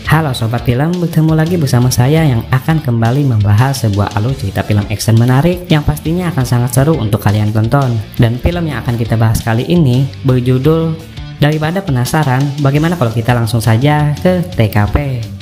Halo Sobat Film, bertemu lagi bersama saya yang akan kembali membahas sebuah alur cerita film action menarik yang pastinya akan sangat seru untuk kalian tonton. Dan film yang akan kita bahas kali ini berjudul Daripada Penasaran, bagaimana kalau kita langsung saja ke TKP.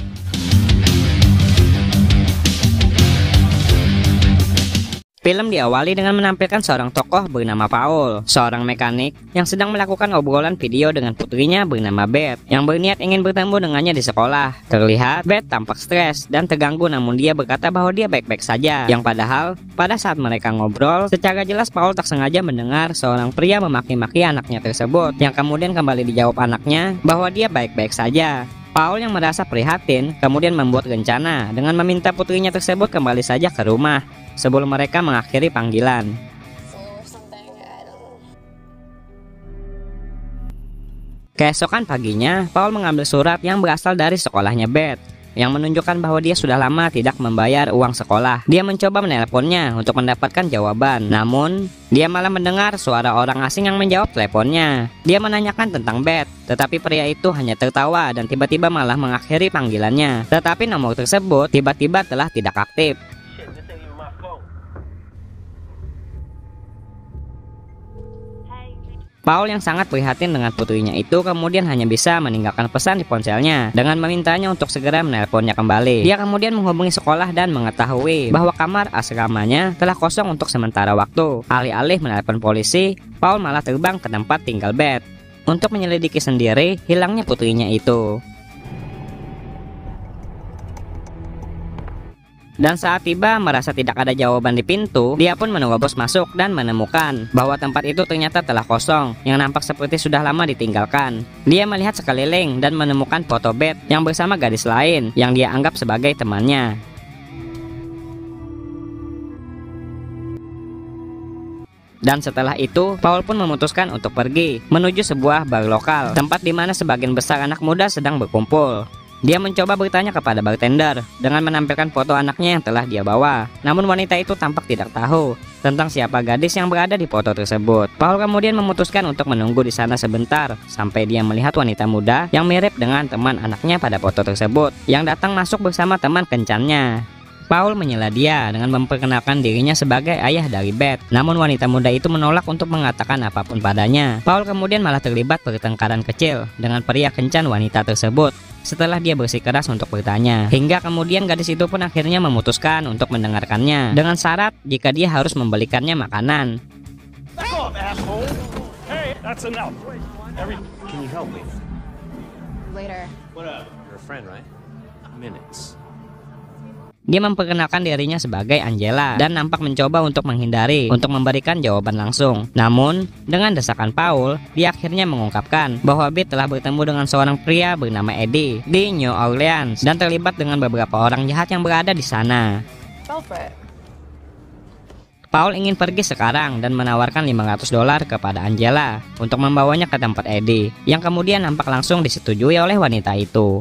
Film diawali dengan menampilkan seorang tokoh bernama Paul, seorang mekanik yang sedang melakukan obrolan video dengan putrinya bernama Beth, yang berniat ingin bertemu dengannya di sekolah. Terlihat Beth tampak stres dan terganggu, namun dia berkata bahwa dia baik-baik saja. Yang padahal, pada saat mereka ngobrol, secara jelas Paul tak sengaja mendengar seorang pria memaki-maki anaknya tersebut, yang kemudian kembali dijawab anaknya bahwa dia baik-baik saja. Paul yang merasa prihatin kemudian membuat rencana dengan meminta putrinya tersebut kembali saja ke rumah sebelum mereka mengakhiri panggilan. Keesokan paginya, Paul mengambil surat yang berasal dari sekolahnya Beth yang menunjukkan bahwa dia sudah lama tidak membayar uang sekolah. Dia mencoba menelponnya untuk mendapatkan jawaban, namun dia malah mendengar suara orang asing yang menjawab teleponnya. Dia menanyakan tentang Beth, tetapi pria itu hanya tertawa dan tiba-tiba malah mengakhiri panggilannya. Tetapi nomor tersebut tiba-tiba telah tidak aktif. Paul yang sangat prihatin dengan putrinya itu kemudian hanya bisa meninggalkan pesan di ponselnya dengan memintanya untuk segera menelponnya kembali. Dia kemudian menghubungi sekolah dan mengetahui bahwa kamar asramanya telah kosong untuk sementara waktu. Alih-alih menelpon polisi, Paul malah terbang ke tempat tinggal Beth untuk menyelidiki sendiri hilangnya putrinya itu. Dan saat tiba merasa tidak ada jawaban di pintu, dia pun menerobos masuk dan menemukan bahwa tempat itu ternyata telah kosong, yang nampak seperti sudah lama ditinggalkan. Dia melihat sekeliling dan menemukan foto Beth yang bersama gadis lain yang dia anggap sebagai temannya. Dan setelah itu, Paul pun memutuskan untuk pergi menuju sebuah bar lokal, tempat di mana sebagian besar anak muda sedang berkumpul. Dia mencoba bertanya kepada bartender dengan menampilkan foto anaknya yang telah dia bawa. Namun wanita itu tampak tidak tahu tentang siapa gadis yang berada di foto tersebut. Paul kemudian memutuskan untuk menunggu di sana sebentar sampai dia melihat wanita muda yang mirip dengan teman anaknya pada foto tersebut yang datang masuk bersama teman kencannya. Paul menyela dia dengan memperkenalkan dirinya sebagai ayah dari Beth. Namun wanita muda itu menolak untuk mengatakan apapun padanya. Paul kemudian malah terlibat pertengkaran kecil dengan pria kencan wanita tersebut setelah dia bersikeras untuk bertanya. Hingga kemudian gadis itu pun akhirnya memutuskan untuk mendengarkannya dengan syarat jika dia harus membelikannya makanan. Dia memperkenalkan dirinya sebagai Angela dan nampak mencoba untuk menghindari untuk memberikan jawaban langsung. Namun, dengan desakan Paul, dia akhirnya mengungkapkan bahwa Beth telah bertemu dengan seorang pria bernama Eddie di New Orleans dan terlibat dengan beberapa orang jahat yang berada di sana. Paul ingin pergi sekarang dan menawarkan $500 kepada Angela untuk membawanya ke tempat Eddie, yang kemudian nampak langsung disetujui oleh wanita itu.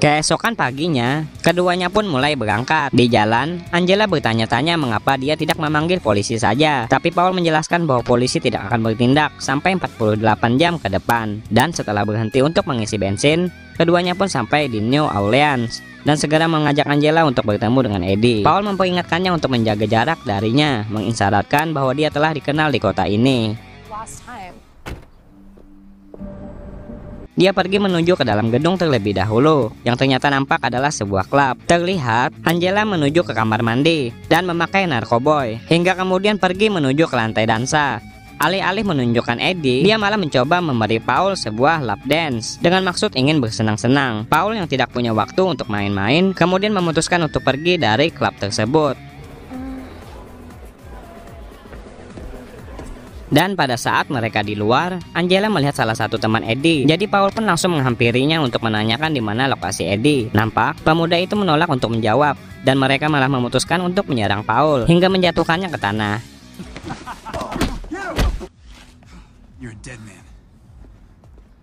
Keesokan paginya, keduanya pun mulai berangkat. Di jalan, Angela bertanya-tanya mengapa dia tidak memanggil polisi saja. Tapi Paul menjelaskan bahwa polisi tidak akan bertindak sampai 48 jam ke depan. Dan setelah berhenti untuk mengisi bensin, keduanya pun sampai di New Orleans dan segera mengajak Angela untuk bertemu dengan Eddie. Paul memperingatkannya untuk menjaga jarak darinya, mengisyaratkan bahwa dia telah dikenal di kota ini. Dia pergi menuju ke dalam gedung terlebih dahulu, yang ternyata nampak adalah sebuah klub. Terlihat Angela menuju ke kamar mandi dan memakai narkoboy, hingga kemudian pergi menuju ke lantai dansa. Alih-alih menunjukkan Eddie, dia malah mencoba memberi Paul sebuah lap dance dengan maksud ingin bersenang-senang. Paul yang tidak punya waktu untuk main-main kemudian memutuskan untuk pergi dari klub tersebut. Dan pada saat mereka di luar, Angela melihat salah satu teman Eddie. Jadi Paul pun langsung menghampirinya untuk menanyakan di mana lokasi Eddie. Nampak pemuda itu menolak untuk menjawab dan mereka malah memutuskan untuk menyerang Paul hingga menjatuhkannya ke tanah.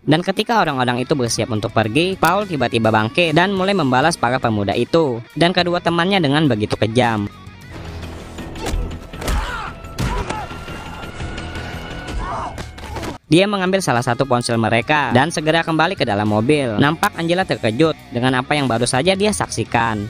Dan ketika orang-orang itu bersiap untuk pergi, Paul tiba-tiba bangkit dan mulai membalas para pemuda itu dan kedua temannya dengan begitu kejam. Dia mengambil salah satu ponsel mereka dan segera kembali ke dalam mobil. Nampak Angela terkejut dengan apa yang baru saja dia saksikan.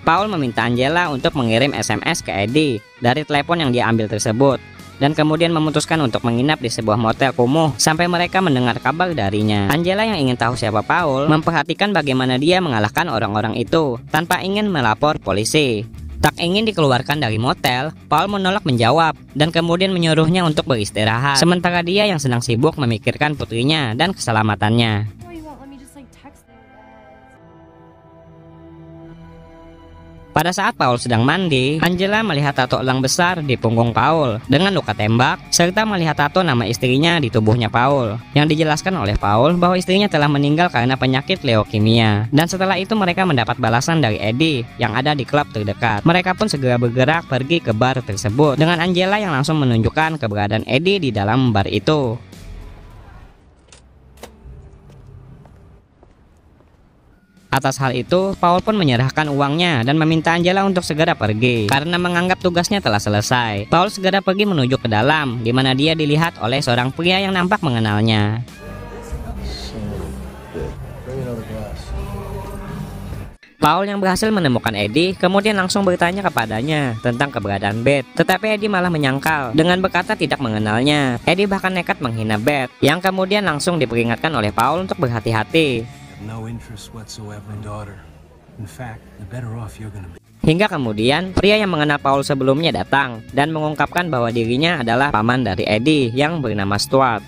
Paul meminta Angela untuk mengirim SMS ke Eddie dari telepon yang dia ambil tersebut, dan kemudian memutuskan untuk menginap di sebuah motel kumuh sampai mereka mendengar kabar darinya. Angela yang ingin tahu siapa Paul memperhatikan bagaimana dia mengalahkan orang-orang itu tanpa ingin melapor polisi. Tak ingin dikeluarkan dari motel, Paul menolak menjawab dan kemudian menyuruhnya untuk beristirahat. Sementara dia yang sedang sibuk memikirkan putrinya dan keselamatannya. Pada saat Paul sedang mandi, Angela melihat tato elang besar di punggung Paul dengan luka tembak, serta melihat tato nama istrinya di tubuhnya Paul, yang dijelaskan oleh Paul bahwa istrinya telah meninggal karena penyakit leukemia. Dan setelah itu mereka mendapat balasan dari Eddie yang ada di klub terdekat. Mereka pun segera bergerak pergi ke bar tersebut, dengan Angela yang langsung menunjukkan keberadaan Eddie di dalam bar itu. Atas hal itu, Paul pun menyerahkan uangnya dan meminta Angela untuk segera pergi karena menganggap tugasnya telah selesai. Paul segera pergi menuju ke dalam, di mana dia dilihat oleh seorang pria yang nampak mengenalnya. Paul yang berhasil menemukan Eddie kemudian langsung bertanya kepadanya tentang keberadaan Beth, tetapi Eddie malah menyangkal dengan berkata tidak mengenalnya. Eddie bahkan nekat menghina Beth, yang kemudian langsung diperingatkan oleh Paul untuk berhati-hati. Hingga kemudian pria yang mengenal Paul sebelumnya datang dan mengungkapkan bahwa dirinya adalah paman dari Eddie yang bernama Stuart.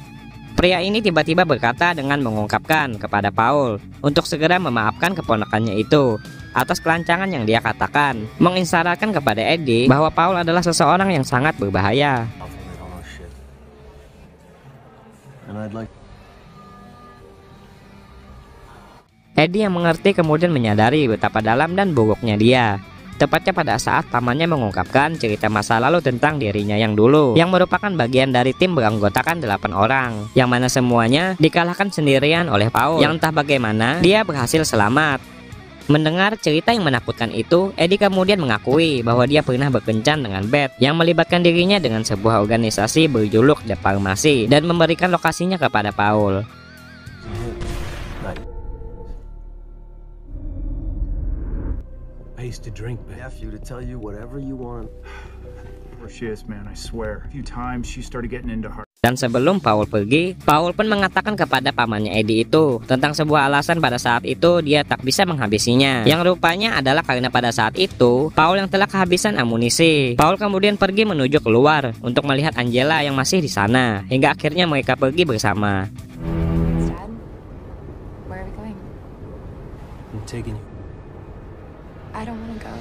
Pria ini tiba-tiba berkata dengan mengungkapkan kepada Paul untuk segera memaafkan keponakannya itu atas kelancangan yang dia katakan, mengisyaratkan kepada Eddie bahwa Paul adalah seseorang yang sangat berbahaya. Eddie yang mengerti kemudian menyadari betapa dalam dan buruknya dia. Tepatnya pada saat pamannya mengungkapkan cerita masa lalu tentang dirinya yang dulu, yang merupakan bagian dari tim beranggotakan 8 orang, yang mana semuanya dikalahkan sendirian oleh Paul, yang entah bagaimana dia berhasil selamat. Mendengar cerita yang menakutkan itu, Eddie kemudian mengakui bahwa dia pernah berkencan dengan Beth, yang melibatkan dirinya dengan sebuah organisasi berjuluk The Pharmacy, dan memberikan lokasinya kepada Paul. To drink, Beth. You to tell you whatever you want. Where she is, man, I swear. A few times she started getting into her. Dan sebelum Paul pergi, Paul pun mengatakan kepada pamannya Eddie itu tentang sebuah alasan pada saat itu dia tak bisa menghabisinya, yang rupanya adalah karena pada saat itu Paul yang telah kehabisan amunisi. Paul kemudian pergi menuju keluar untuk melihat Angela yang masih di sana, hingga akhirnya mereka pergi bersama. Dad, where are we going? I'm taking you. I don't want to go.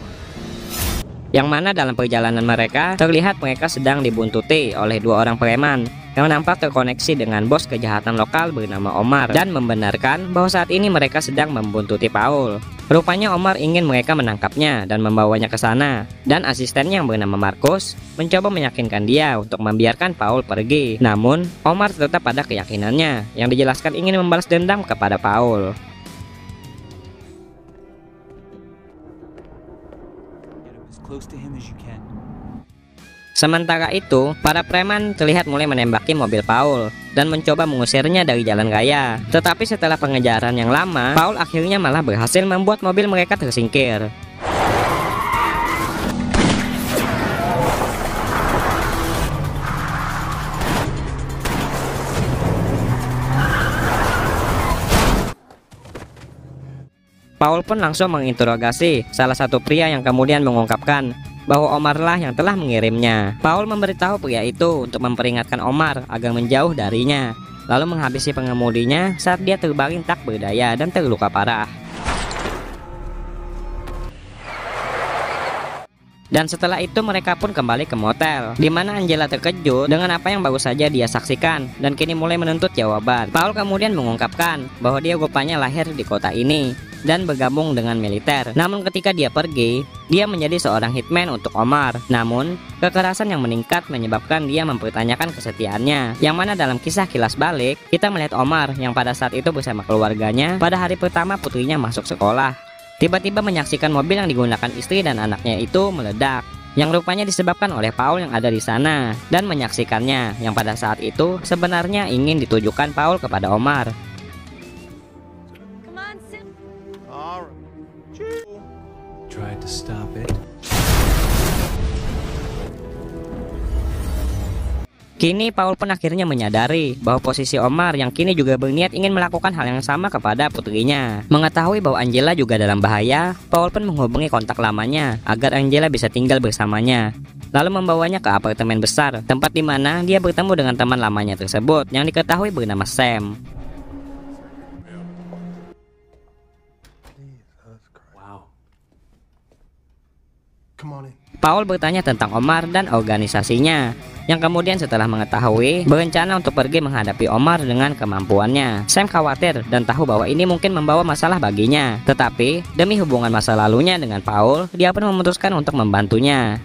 Yang mana dalam perjalanan mereka terlihat mereka sedang dibuntuti oleh 2 orang preman yang nampak terkoneksi dengan bos kejahatan lokal bernama Omar, dan membenarkan bahwa saat ini mereka sedang membuntuti Paul. Rupanya Omar ingin mereka menangkapnya dan membawanya ke sana, dan asistennya yang bernama Marcus mencoba meyakinkan dia untuk membiarkan Paul pergi. Namun Omar tetap pada keyakinannya yang dijelaskan ingin membalas dendam kepada Paul. Sementara itu, para preman terlihat mulai menembaki mobil Paul dan mencoba mengusirnya dari jalan raya. Tetapi setelah pengejaran yang lama, Paul akhirnya malah berhasil membuat mobil mereka tersingkir. Paul pun langsung menginterogasi salah satu pria yang kemudian mengungkapkan bahwa Omar lah yang telah mengirimnya. Paul memberitahu pria itu untuk memperingatkan Omar agar menjauh darinya, lalu menghabisi pengemudinya saat dia terbaring tak berdaya dan terluka parah. Dan setelah itu mereka pun kembali ke motel, di mana Angela terkejut dengan apa yang baru saja dia saksikan dan kini mulai menuntut jawaban. Paul kemudian mengungkapkan bahwa dia rupanya lahir di kota ini dan bergabung dengan militer. Namun ketika dia pergi, dia menjadi seorang hitman untuk Omar. Namun kekerasan yang meningkat menyebabkan dia mempertanyakan kesetiaannya, yang mana dalam kisah kilas balik kita melihat Omar yang pada saat itu bersama keluarganya pada hari pertama putrinya masuk sekolah, tiba-tiba menyaksikan mobil yang digunakan istri dan anaknya itu meledak. yang rupanya disebabkan oleh Paul yang ada di sana dan menyaksikannya, yang pada saat itu sebenarnya ingin ditujukan Paul kepada Omar. Tried to stop it. Kini Paul pun akhirnya menyadari bahwa posisi Omar yang kini juga berniat ingin melakukan hal yang sama kepada putrinya. Mengetahui bahwa Angela juga dalam bahaya, Paul pun menghubungi kontak lamanya agar Angela bisa tinggal bersamanya. Lalu membawanya ke apartemen besar, tempat di mana dia bertemu dengan teman lamanya tersebut yang diketahui bernama Sam. Wow. Come on in. Paul bertanya tentang Omar dan organisasinya, yang kemudian setelah mengetahui berencana untuk pergi menghadapi Omar dengan kemampuannya. Sam khawatir dan tahu bahwa ini mungkin membawa masalah baginya. Tetapi demi hubungan masa lalunya dengan Paul, dia pun memutuskan untuk membantunya.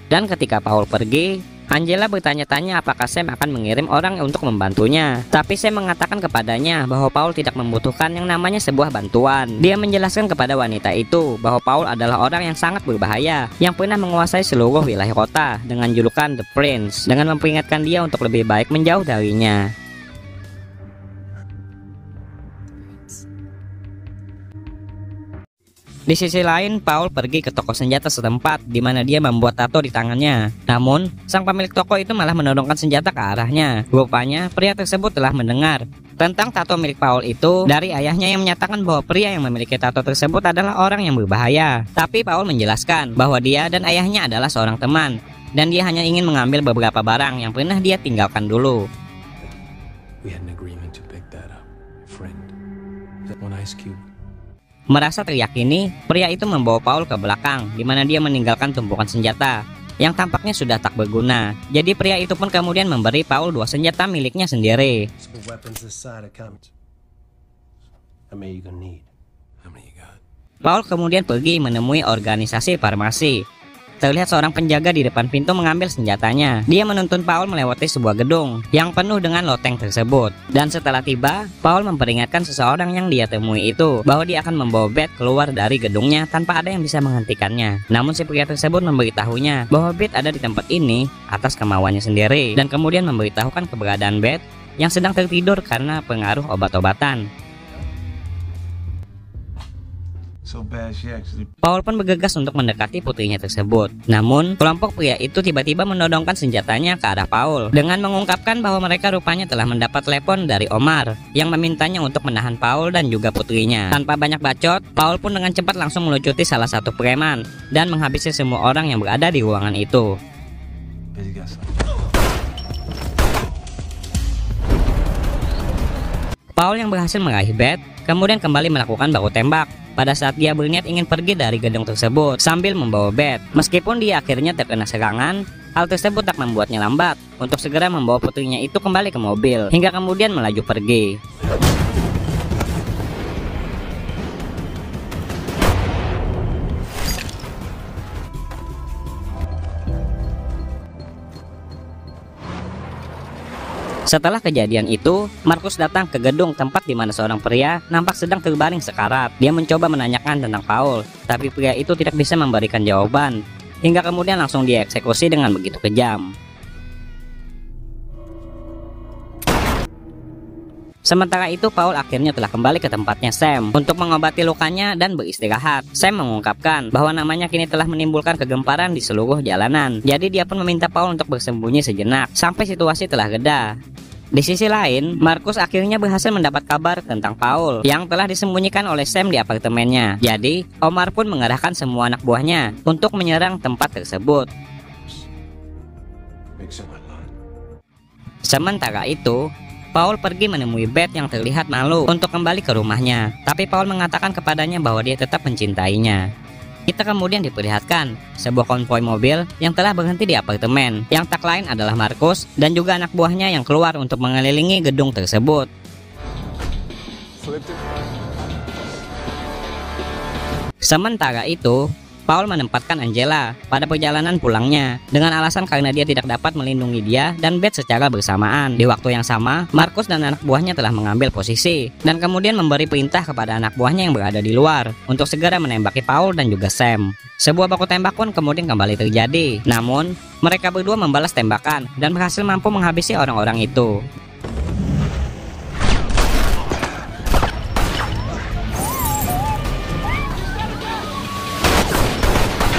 Dan ketika Paul pergi, Angela bertanya-tanya apakah Sam akan mengirim orang untuk membantunya. Tapi Sam mengatakan kepadanya bahwa Paul tidak membutuhkan yang namanya sebuah bantuan. Dia menjelaskan kepada wanita itu bahwa Paul adalah orang yang sangat berbahaya, yang pernah menguasai seluruh wilayah kota dengan julukan The Prince, dengan memperingatkan dia untuk lebih baik menjauh darinya. Di sisi lain, Paul pergi ke toko senjata setempat di mana dia membuat tato di tangannya. Namun, sang pemilik toko itu malah menodongkan senjata ke arahnya. Rupanya, pria tersebut telah mendengar tentang tato milik Paul itu dari ayahnya yang menyatakan bahwa pria yang memiliki tato tersebut adalah orang yang berbahaya. Tapi Paul menjelaskan bahwa dia dan ayahnya adalah seorang teman, dan dia hanya ingin mengambil beberapa barang yang pernah dia tinggalkan dulu. We had an agreement to pick that up, friend. That one ice cube. Merasa teryakini, pria itu membawa Paul ke belakang, di mana dia meninggalkan tumpukan senjata yang tampaknya sudah tak berguna. Jadi pria itu pun kemudian memberi Paul 2 senjata miliknya sendiri. Paul kemudian pergi menemui organisasi farmasi. Terlihat seorang penjaga di depan pintu mengambil senjatanya. Dia menuntun Paul melewati sebuah gedung yang penuh dengan loteng tersebut. Dan setelah tiba, Paul memperingatkan seseorang yang dia temui itu bahwa dia akan membawa Beth keluar dari gedungnya tanpa ada yang bisa menghentikannya. Namun si pria tersebut memberitahunya bahwa Beth ada di tempat ini atas kemauannya sendiri, dan kemudian memberitahukan keberadaan Beth yang sedang tertidur karena pengaruh obat-obatan. Paul pun bergegas untuk mendekati putrinya tersebut. Namun, kelompok pria itu tiba-tiba menodongkan senjatanya ke arah Paul dengan mengungkapkan bahwa mereka rupanya telah mendapat telepon dari Omar yang memintanya untuk menahan Paul dan juga putrinya. Tanpa banyak bacot, Paul pun dengan cepat langsung melucuti salah satu preman dan menghabisi semua orang yang berada di ruangan itu. Paul yang berhasil meraih Beth kemudian kembali melakukan baku tembak pada saat dia berniat ingin pergi dari gedung tersebut sambil membawa Beth. Meskipun dia akhirnya terkena serangan, hal tersebut tak membuatnya lambat untuk segera membawa putrinya itu kembali ke mobil hingga kemudian melaju pergi. Setelah kejadian itu, Markus datang ke gedung tempat di mana seorang pria nampak sedang terbaring sekarat. Dia mencoba menanyakan tentang Paul, tapi pria itu tidak bisa memberikan jawaban, hingga kemudian langsung dieksekusi dengan begitu kejam. Sementara itu, Paul akhirnya telah kembali ke tempatnya Sam untuk mengobati lukanya dan beristirahat. Sam mengungkapkan bahwa namanya kini telah menimbulkan kegemparan di seluruh jalanan. Jadi dia pun meminta Paul untuk bersembunyi sejenak sampai situasi telah reda. Di sisi lain, Markus akhirnya berhasil mendapat kabar tentang Paul yang telah disembunyikan oleh Sam di apartemennya. Jadi, Omar pun mengerahkan semua anak buahnya untuk menyerang tempat tersebut. Sementara itu, Paul pergi menemui Beth yang terlihat malu untuk kembali ke rumahnya. Tapi Paul mengatakan kepadanya bahwa dia tetap mencintainya. Kita kemudian diperlihatkan sebuah konvoi mobil yang telah berhenti di apartemen, yang tak lain adalah Markus dan juga anak buahnya yang keluar untuk mengelilingi gedung tersebut. Sementara itu, Paul menempatkan Angela pada perjalanan pulangnya dengan alasan karena dia tidak dapat melindungi dia dan Beth secara bersamaan. Di waktu yang sama, Marcus dan anak buahnya telah mengambil posisi dan kemudian memberi perintah kepada anak buahnya yang berada di luar untuk segera menembaki Paul dan juga Sam. Sebuah baku tembak pun kemudian kembali terjadi. Namun, mereka berdua membalas tembakan dan berhasil mampu menghabisi orang-orang itu.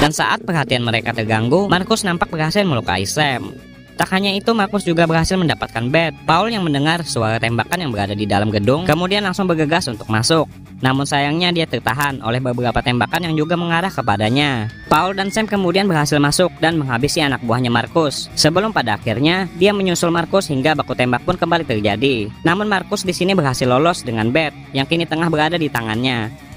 Dan saat perhatian mereka terganggu, Marcus nampak berhasil melukai Sam. Tak hanya itu, Marcus juga berhasil mendapatkan Beth. Paul yang mendengar suara tembakan yang berada di dalam gedung, kemudian langsung bergegas untuk masuk. Namun sayangnya dia tertahan oleh beberapa tembakan yang juga mengarah kepadanya. Paul dan Sam kemudian berhasil masuk dan menghabisi anak buahnya Marcus. Sebelum pada akhirnya dia menyusul Marcus hingga baku tembak pun kembali terjadi. Namun Marcus di sini berhasil lolos dengan Beth yang kini tengah berada di tangannya.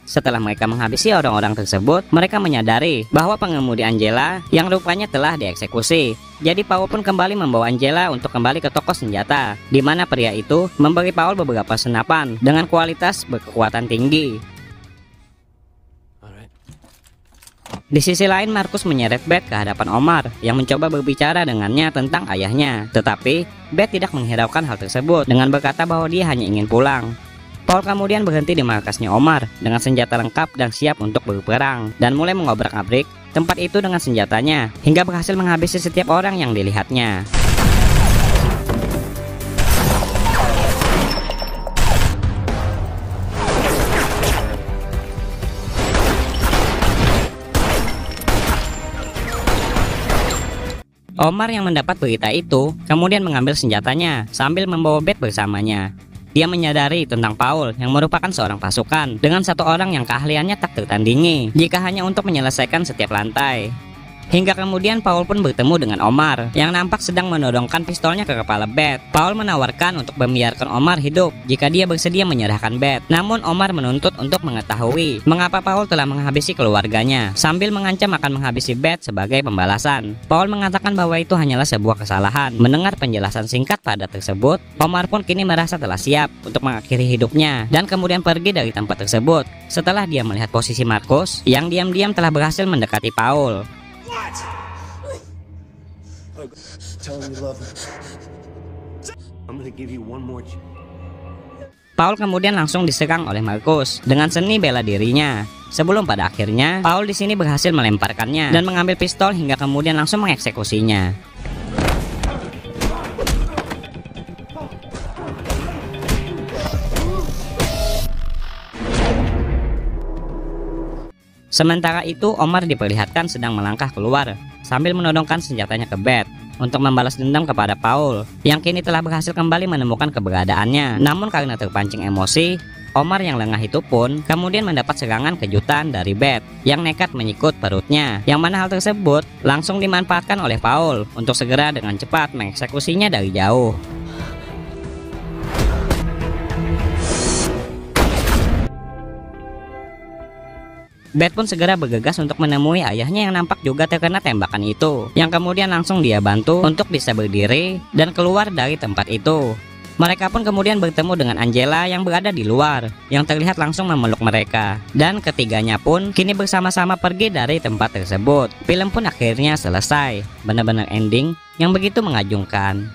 Setelah mereka menghabisi orang-orang tersebut, mereka menyadari bahwa pengemudi Angela yang rupanya telah dieksekusi. Jadi Paul pun kembali membawa Angela untuk kembali ke toko senjata, di mana pria itu memberi Paul beberapa senapan dengan kualitas berkekuatan tinggi. Di sisi lain, Marcus menyeret Beth ke hadapan Omar yang mencoba berbicara dengannya tentang ayahnya. Tetapi Beth tidak menghiraukan hal tersebut dengan berkata bahwa dia hanya ingin pulang. Paul kemudian berhenti di markasnya Omar dengan senjata lengkap dan siap untuk berperang dan mulai mengobrak-abrik tempat itu dengan senjatanya hingga berhasil menghabisi setiap orang yang dilihatnya. Omar yang mendapat berita itu kemudian mengambil senjatanya sambil membawa Beth bersamanya. Dia menyadari tentang Paul yang merupakan seorang pasukan dengan satu orang yang keahliannya tak tertandingi jika hanya untuk menyelesaikan setiap lantai. Hingga kemudian Paul pun bertemu dengan Omar yang nampak sedang menodongkan pistolnya ke kepala Beth. Paul menawarkan untuk membiarkan Omar hidup jika dia bersedia menyerahkan Beth. Namun Omar menuntut untuk mengetahui mengapa Paul telah menghabisi keluarganya sambil mengancam akan menghabisi Beth sebagai pembalasan. Paul mengatakan bahwa itu hanyalah sebuah kesalahan. Mendengar penjelasan singkat pada tersebut, Omar pun kini merasa telah siap untuk mengakhiri hidupnya dan kemudian pergi dari tempat tersebut setelah dia melihat posisi Marcus yang diam-diam telah berhasil mendekati Paul. Paul kemudian langsung diserang oleh Marcus dengan seni bela dirinya. Sebelum pada akhirnya Paul di sini berhasil melemparkannya dan mengambil pistol hingga kemudian langsung mengeksekusinya. Sementara itu, Omar diperlihatkan sedang melangkah keluar sambil menodongkan senjatanya ke Beth untuk membalas dendam kepada Paul yang kini telah berhasil kembali menemukan keberadaannya. Namun karena terpancing emosi, Omar yang lengah itu pun kemudian mendapat serangan kejutan dari Beth yang nekat menyikut perutnya, yang mana hal tersebut langsung dimanfaatkan oleh Paul untuk segera dengan cepat mengeksekusinya dari jauh. Beth pun segera bergegas untuk menemui ayahnya yang nampak juga terkena tembakan itu, yang kemudian langsung dia bantu untuk bisa berdiri dan keluar dari tempat itu. Mereka pun kemudian bertemu dengan Angela yang berada di luar, yang terlihat langsung memeluk mereka. Dan ketiganya pun kini bersama-sama pergi dari tempat tersebut. Film pun akhirnya selesai, benar-benar ending yang begitu mengagumkan.